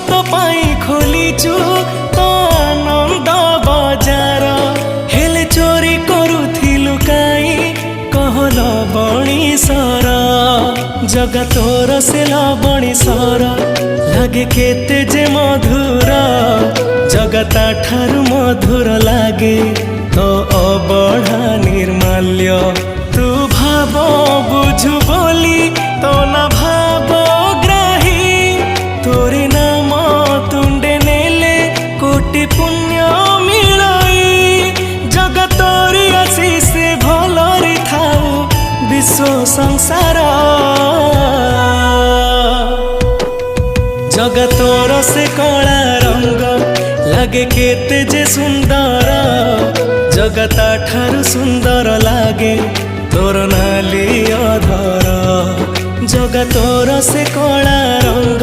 तो पाई खोलीचु तो आनंद बजार हेले चोरी करुथिलु काई कहल बणीसर जगतोर से लबणीसर लागे केते जे मधुर जगता ठारु मधुर लागे तो अबढ़ा निर्माल्य तू भाव बुझु बोली तो न भाव ग्राही तोरी नाम तुंडे नेले कोटि पुण्य मिलई जगतोरी आशीष भलरी थाऊ विश्व संसार जगतोर से कला रंग लागे केते जे सुंदर जगता ठारु सुंदर लागे तोर नाली अधर जगतोर से कला रंग।